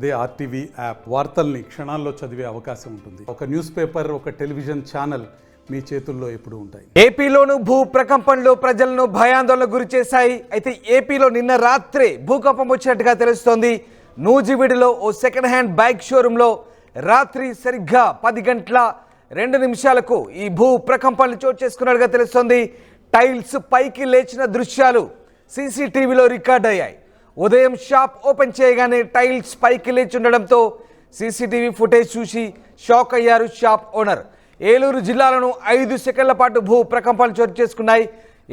అదే RTV app వార్తల్ని క్షణాల్లో చదివే అవకాశం ఉంటుంది. ఒక న్యూస్ పేపర్, ఒక టెలివిజన్ ఛానల్ మీ చేతుల్లో ఎప్పుడూ ఉంటాయి. ఏపీలోను భూ ప్రకంపనలు ప్రజలను భయాందోళనకు గురి చేశాయి. అయితే ఏపీలో నిన్న రాత్రే భూకంపం వచ్చినట్టుగా తెలుస్తోంది. నూజివీడులో ఓ సెకండ్ హ్యాండ్ బైక్ షోరూంలో రాత్రి సరిగ్గా 10 గంటల 2 నిమిషాలకు ఈ భూ ప్రకంపనలు చోటు చేసుకున్నట్టుగా తెలుస్తోంది. టైల్స్ పైకి లేచిన దృశ్యాలు సీసీటీవీలో రికార్డ్ అయ్యాయి. ఉదయం షాప్ ఓపెన్ చేయగానే టైల్స్ పైకి లేచి ఉండడంతో సీసీటీవీ ఫుటేజ్ చూసి షాక్ అయ్యారు షాప్ ఓనర్. ఏలూరు జిల్లాలను 5 సెకండ్ల పాటు భూ ప్రకంపనలు చోటు చేసుకున్నాయి.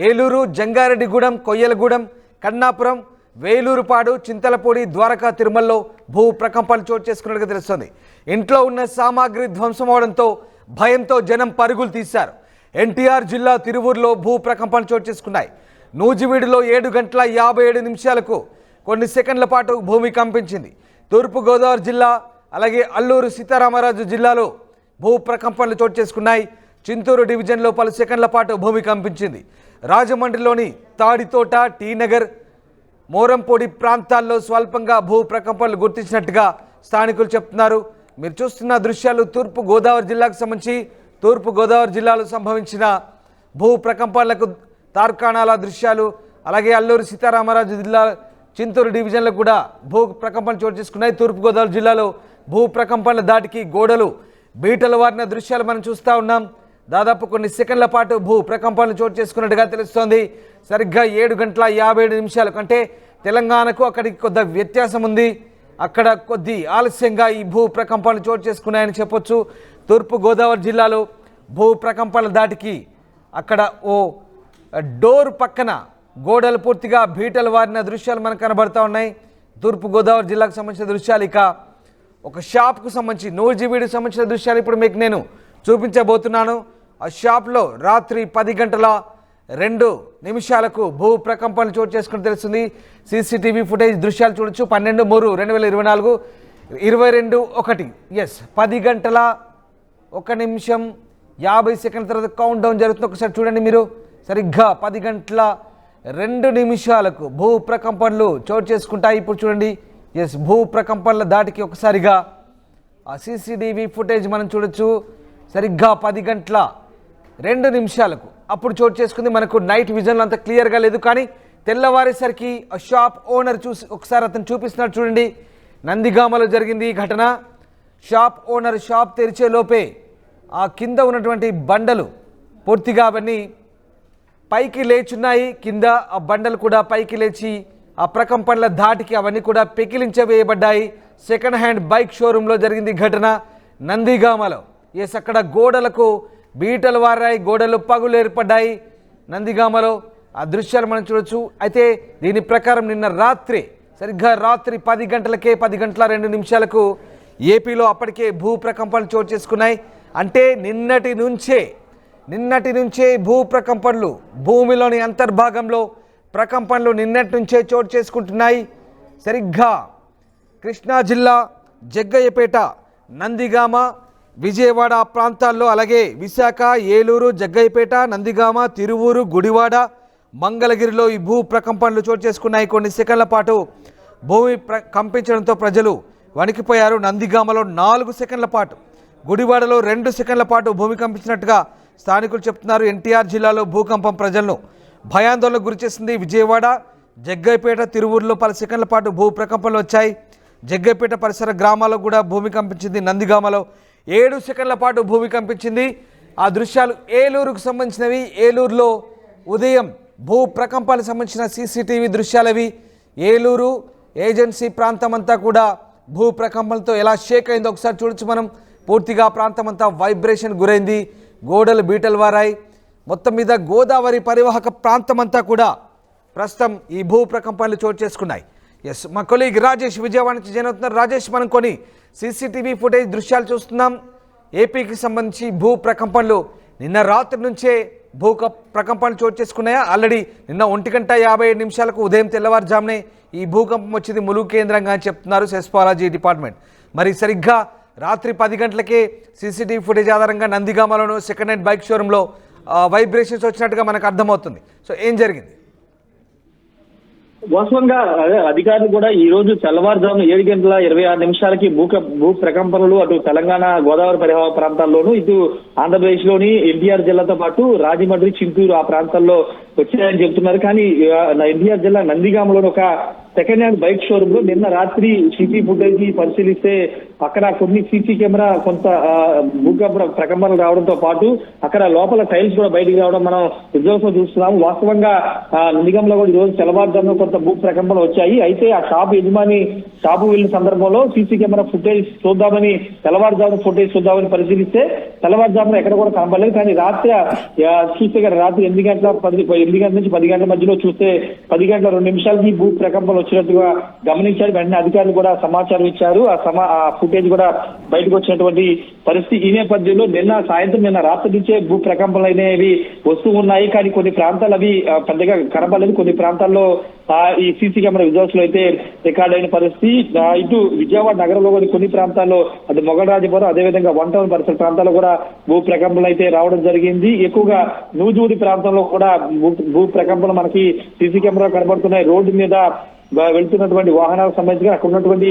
ఏలూరు, జంగారెడ్డిగూడెం, కొయ్యలగూడెం, కన్నాపురం, వేలూరుపాడు, చింతలపూడి, ద్వారకా, తిరుమలలో భూ ప్రకంపనలు చోటు చేసుకున్నట్టుగా తెలుస్తుంది. ఇంట్లో ఉన్న సామాగ్రి ధ్వంసం అవడంతో భయంతో జనం పరుగులు తీశారు. ఎన్టీఆర్ జిల్లా తిరువూరులో భూ ప్రకంపనలు చోటు చేసుకున్నాయి. నూజివీడులో 7 గంటల 57 నిమిషాలకు కొన్ని సెకండ్ల పాటు భూమి కంపించింది. తూర్పుగోదావరి జిల్లా అలాగే అల్లూరు సీతారామరాజు జిల్లాలో భూ ప్రకంపనలు చోటు చేసుకున్నాయి. చింతూరు డివిజన్లో పలు సెకండ్ల పాటు భూమి కంపించింది. రాజమండ్రిలోని తాడితోట, టీ నగర్, మోరంపొడి ప్రాంతాల్లో స్వల్పంగా భూ ప్రకంపనలు గుర్తించినట్టుగా స్థానికులు చెప్తున్నారు. మీరు చూస్తున్న దృశ్యాలు తూర్పుగోదావరి జిల్లాకు సంబంధించి తూర్పుగోదావరి జిల్లాలో సంభవించిన భూ ప్రకంపనలకు తార్కాణాల దృశ్యాలు, అలాగే అల్లూరు సీతారామరాజు జిల్లా చింతూరు డివిజన్లో కూడా భూ ప్రకంపనలు చోటు చేసుకున్నాయి. తూర్పుగోదావరి జిల్లాలో భూ ప్రకంపనల దాటికి గోడలు బీటలు వారిన దృశ్యాలు మనం చూస్తూ ఉన్నాం. దాదాపు కొన్ని సెకండ్ల పాటు భూ ప్రకంపనలు చోటు చేసుకున్నట్టుగా తెలుస్తోంది. సరిగ్గా 7 గంటల 57 నిమిషాలకు, అంటే తెలంగాణకు అక్కడికి కొద్ది వ్యత్యాసం ఉంది. అక్కడ కొద్ది ఆలస్యంగా ఈ భూ ప్రకంపనలు చోటు చేసుకున్నాయని చెప్పొచ్చు. తూర్పుగోదావరి జిల్లాలో భూ ప్రకంపనల దాటికి అక్కడ ఓ డోర్ పక్కన గోడలు పూర్తిగా బీటలు వారిన దృశ్యాలు మనకు కనబడతా ఉన్నాయి. తూర్పుగోదావరి జిల్లాకు సంబంధించిన దృశ్యాలు. ఇక ఒక షాప్కు సంబంధించి నూజివీడుకు సంబంధించిన దృశ్యాలు ఇప్పుడు మీకు నేను చూపించబోతున్నాను. ఆ షాప్లో రాత్రి 10 గంటల 2 నిమిషాలకు భూ ప్రకంపనలు చోటు చేసుకుని తెలుస్తుంది. సీసీటీవీ ఫుటేజ్ దృశ్యాలు చూడొచ్చు. 12/3/2024 22:1 ఎస్ 10 గంటల 1 నిమిషం 50 సెకండ్ల తర్వాత కౌంట్ డౌన్ జరుగుతుంది. ఒకసారి చూడండి మీరు. సరిగ్గా 10 గంటల 2 నిమిషాలకు భూ ప్రకంపనలు చోటు చేసుకుంటాయి. ఇప్పుడు చూడండి, ఎస్ భూ ప్రకంపనల దాటికి ఒకసారిగా ఆ సీసీటీవీ ఫుటేజ్ మనం చూడొచ్చు. సరిగ్గా 10 గంటల 2 నిమిషాలకు అప్పుడు చోటు చేసుకుంది. మనకు నైట్ విజన్లో అంత క్లియర్గా లేదు, కానీ తెల్లవారేసరికి ఆ షాప్ ఓనర్ చూసి ఒకసారి అతను చూపిస్తున్నాడు చూడండి. నందిగామలో జరిగింది ఈ ఘటన. షాప్ ఓనర్ షాప్ తెరిచే లోపే ఆ కింద ఉన్నటువంటి బండలు పూర్తిగా అవన్నీ పైకి లేచున్నాయి. కింద ఆ బండలు కూడా పైకి లేచి ఆ ప్రకంపనల ధాటికి అవన్నీ కూడా పెకిలించవేయబడ్డాయి. సెకండ్ హ్యాండ్ బైక్ షోరూంలో జరిగింది ఘటన నందిగామలో. ఎస్ అక్కడ గోడలకు బీటలు వారాయి, గోడలు పగులు ఏర్పడ్డాయి నందిగామలో. ఆ దృశ్యాలు మనం చూడొచ్చు. అయితే దీని ప్రకారం నిన్న రాత్రి సరిగ్గా రాత్రి 10 గంటలకే 10 గంటల 2 నిమిషాలకు ఏపీలో అప్పటికే భూ ప్రకంపనలు చోటు చేసుకున్నాయి. అంటే నిన్నటి నుంచే భూ ప్రకంపనలు, భూమిలోని అంతర్భాగంలో ప్రకంపనలు నిన్నటి నుంచే చోటు చేసుకుంటున్నాయి. సరిగ్గా కృష్ణా జిల్లా జగ్గయ్యపేట, నందిగామ, విజయవాడ ప్రాంతాల్లో, అలాగే విశాఖ, ఏలూరు, జగ్గయ్యపేట, నందిగామ, తిరువూరు, గుడివాడ, మంగళగిరిలో ఈ భూ ప్రకంపనలు చోటు చేసుకున్నాయి. కొన్ని సెకండ్ల పాటు భూమి కంపించడంతో ప్రజలు వణికిపోయారు. నందిగామలో 4 సెకండ్ల పాటు, గుడివాడలో 2 సెకండ్ల పాటు భూమి కంపించినట్టుగా స్థానికులు చెప్తున్నారు. ఎన్టీఆర్ జిల్లాలో భూకంపం ప్రజలను భయాందోళనకు గురిచేసింది. విజయవాడ, జగ్గయ్యపేట, తిరువూరులో పలు సెకండ్ల పాటు భూ ప్రకంపనలు వచ్చాయి. జగ్గయ్యపేట పరిసర గ్రామాల్లో కూడా భూమి కంపించింది. నందిగామలో 7 సెకండ్ల పాటు భూమి కంపించింది. ఆ దృశ్యాలు ఏలూరుకు సంబంధించినవి. ఏలూరులో ఉదయం భూ ప్రకంపనలకు సంబంధించిన సీసీటీవీ దృశ్యాలవి. ఏలూరు ఏజెన్సీ ప్రాంతం అంతా కూడా భూ ప్రకంపనలతో ఎలా షేక్ అయిందో ఒకసారి చూడొచ్చు మనం. పూర్తిగా ప్రాంతం అంతా వైబ్రేషన్ గురైంది, గోడలు బీటలు వారాయి. మొత్తం మీద గోదావరి పరివాహక ప్రాంతం అంతా కూడా ప్రస్తుతం ఈ భూ ప్రకంపనలు చోటు చేసుకున్నాయి. ఎస్ మా కొలీగ్ రాజేష్ విజయవాడ నుంచి జాయిన్ అవుతున్నారు. రాజేష్, మనం కొన్ని సీసీటీవీ ఫుటేజ్ దృశ్యాలు చూస్తున్నాం. ఏపీకి సంబంధించి భూ ప్రకంపనలు నిన్న రాత్రి నుంచే ప్రకంపనలు చోటు చేసుకున్నాయా? ఆల్రెడీ నిన్న 1:57 నిమిషాలకు ఉదయం తెల్లవారుజామునే ఈ భూకంపం వచ్చింది ములుగు కేంద్రంగా అని చెప్తున్నారు సెస్పాలజీ డిపార్ట్మెంట్. మరి సరిగ్గా రాత్రి 10 గంటలకే సీసీటీవీ ఫుటేజ్ ఆధారంగా నందిగామలోను సెకండ్ హ్యాండ్ బైక్ షోరూంలో వైబ్రేషన్స్ వచ్చినట్టుగా మనకు అర్థమవుతుంది. సో ఏం జరిగింది? వాస్తవంగా అదే అధికారులు కూడా ఈ రోజు తెల్లవారుజామున 7:26 భూ ప్రకంపనలు అటు తెలంగాణ గోదావరి పరివాహక ప్రాంతాల్లోనూ ఇటు ఆంధ్రప్రదేశ్ లోని ఎన్టీఆర్ జిల్లాతో పాటు రాజమండ్రి, చింతూరు ఆ ప్రాంతాల్లో వచ్చాయని చెప్తున్నారు. కానీ ఎన్టీఆర్ జిల్లా నందిగామలోని ఒక సెకండ్ హ్యాండ్ బైక్ షోరూమ్ లో నిన్న రాత్రి సీసీ ఫుటేజ్ పరిశీలిస్తే అక్కడ కొన్ని సీసీ కెమెరా కొంత భూకంప ప్రకంపనలు రావడంతో పాటు అక్కడ లోపల టైల్స్ కూడా బయటికి రావడం మనం విజువల్స్ లో చూస్తున్నాము. వాస్తవంగా నందిగంలో కూడా ఈ రోజు తెల్లవారుజామున కొంత భూ ప్రకంపనలు వచ్చాయి. అయితే ఆ షాప్ యజమాని షాపు వెళ్ళిన సందర్భంలో సీసీ కెమెరా ఫుటేజ్ చూద్దామని తెల్లవారుజామున ఫుటేజ్ చూద్దామని పరిశీలిస్తే తెల్లవారుజామున ఎక్కడ కూడా కనపడలేదు. కానీ రాత్రి చూస్తే రాత్రి 8 గంటల నుంచి 10 గంటల మధ్యలో చూస్తే 10 గంటల 2 నిమిషాలకి భూ ప్రకంపనలు వచ్చినట్టుగా గమనించారు. వెంటనే అధికారులు కూడా సమాచారం ఇచ్చారు. ఆ ఫుటేజ్ కూడా బయటకు వచ్చినటువంటి పరిస్థితి. ఈ నేపథ్యంలో నిన్న రాత్రి నుంచే భూ ప్రకంపనలు అనేవి వస్తూ ఉన్నాయి. కానీ కొన్ని ప్రాంతాలు అవి పెద్దగా కనబడలేదు. కొన్ని ప్రాంతాల్లో ఈ సీసీ కెమెరా విజువల్స్ లో అయితే రికార్డ్ అయిన పరిస్థితి. ఇటు విజయవాడ నగరంలో కొన్ని ప్రాంతాల్లో అది మొగరాజపురం అదేవిధంగా వన్ టౌన్ పరిసర ప్రాంతాల్లో కూడా భూ ప్రకంపనలు అయితే రావడం జరిగింది. ఎక్కువగా నూజూడి ప్రాంతంలో కూడా భూ ప్రకంపనలు మనకి సీసీ కెమెరా కనబడుతున్నాయి. రోడ్డు మీద వెళ్తున్నటువంటి వాహనాలకు సంబంధించి అక్కడ ఉన్నటువంటి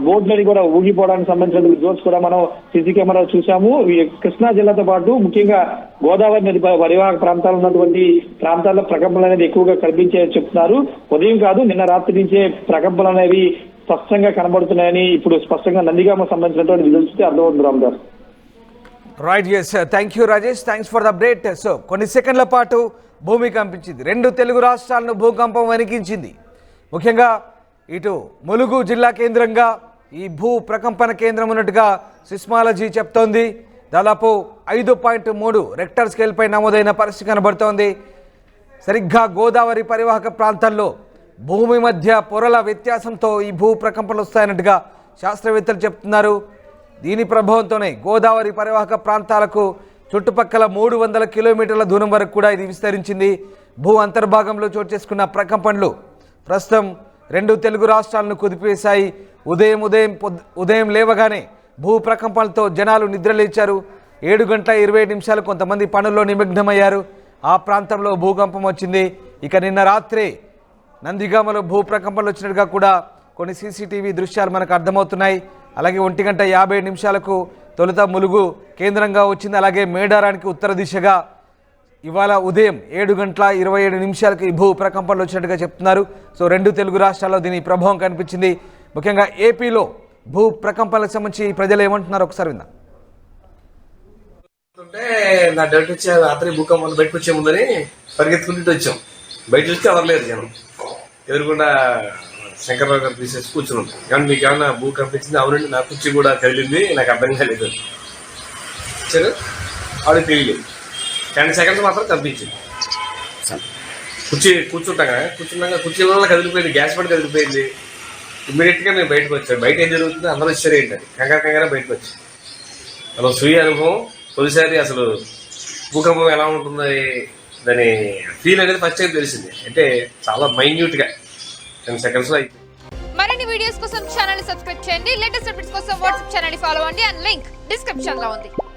బోర్డులని కూడా ఊగిపోవడానికి సంబంధించిన విజువల్స్ కూడా మనం సీసీ కెమెరా చూసాము. కృష్ణా జిల్లాతో పాటు ముఖ్యంగా గోదావరి నది పరివాహక ప్రాంతాలు ఉన్నటువంటి ప్రాంతాల్లో ప్రకంపనలు అనేది ఎక్కువగా కనిపించాయని చెప్తున్నారు. ఉదయం కాదు నిన్న రాత్రి నుంచే ప్రకంపనలు అనేవి స్పష్టంగా కనబడుతున్నాయని ఇప్పుడు స్పష్టంగా నందిగామ సంబంధించినటువంటి విజువల్స్ అర్థమవుతుంది. Ram garu right, yes, thank you Rajesh, thanks for the update. So కొన్ని సెకండ్ల పాటు భూమి కంపించింది. 2 తెలుగు రాష్ట్రాలను భూకంపం వణికించింది. ముఖ్యంగా ఇటు ములుగు జిల్లా కేంద్రంగా ఈ భూ ప్రకంపన కేంద్రం ఉన్నట్టుగా సిస్మాలజీ చెప్తోంది. దాదాపు 5.3 రెక్టర్ స్కేల్పై నమోదైన పరిస్థితి కనబడుతోంది. సరిగ్గా గోదావరి పరివాహక ప్రాంతాల్లో భూమి మధ్య పొరల వ్యత్యాసంతో ఈ భూ ప్రకంపనలు వస్తాయన్నట్టుగా శాస్త్రవేత్తలు చెప్తున్నారు. దీని ప్రభావంతోనే గోదావరి పరివాహక ప్రాంతాలకు చుట్టుపక్కల 300 కిలోమీటర్ల దూరం వరకు కూడా ఇది విస్తరించింది. భూ అంతర్భాగంలో చోటు చేసుకున్న ప్రకంపనలు ప్రస్తుతం 2 తెలుగు రాష్ట్రాలను కుదిపేశాయి. ఉదయం లేవగానే భూ ప్రకంపనలతో జనాలు నిద్రలేచారు. 7:27 కొంతమంది పనుల్లో నిమగ్నమయ్యారు. ఆ ప్రాంతంలో భూకంపం వచ్చింది. ఇక నిన్న రాత్రే నందిగామలో భూ ప్రకంపనలు వచ్చినట్టుగా కూడా కొన్ని సీసీటీవీ దృశ్యాలు మనకు అర్థమవుతున్నాయి. అలాగే 1:50 తొలుత ములుగు కేంద్రంగా వచ్చింది. అలాగే మేడారానికి ఉత్తర దిశగా ఇవాళ ఉదయం 7:27 ఈ భూ ప్రకంపనలు వచ్చినట్టుగా చెప్తున్నారు. సో 2 తెలుగు రాష్ట్రాల్లో దీని ప్రభావం కనిపించింది. ముఖ్యంగా ఏపీలో భూ ప్రకంపనలకు సంబంధించి ప్రజలు ఏమంటున్నారు ఒకసారి విందాం. నా డౌట్ వచ్చే రాత్రి భూకంపం బయటకు వచ్చే ముందని పరిగెత్తుకుంటూ వచ్చాం. బయట చూస్తే ఎవరు లేరు జనం. ఎదురుకుండా శంకర్రావు గారు తీసేసి కూర్చున్నాం. కానీ మీకు ఏమన్నా భూ కంపించింది? అవునండి, నా కుర్చీ కూడా కదిలింది, నాకు అర్థం కాలేదు. సరే ఆవిడ తెలియలేదు. 10 సెకండ్స్ మాత్రం కనిపించింది. కూర్చుంటాగా కుర్చీ వల్ల కదిలిపోయింది, గ్యాస్ పడి కదిలిపోయింది. ఇమ్మీడియట్గా నేను బయటకు వచ్చాను. బయట ఏం జరుగుతుంది అందరూ వచ్చారు ఏంటది కంగారు బయటకు వచ్చి అలా స్వీయ అనుభవం. తొలిసారి అసలు భూకంపం ఎలా ఉంటుంది దాని ఫీల్ అనేది ఫస్ట్ టైం తెలిసింది. అంటే చాలా మైన్యూట్గా 10 సెకండ్స్ లో అయిపోయింది. మరిన్ని వీడియోస్ కోసం ఛానల్ సబ్స్క్రైబ్ చేయండి. లేటెస్ట్ అప్డేట్స్ కోసం వాట్సాప్ ఛానల్ ఫాలో అవ్వండి. అండ్ లింక్ డిస్క్రిప్షన్ లో ఉంది.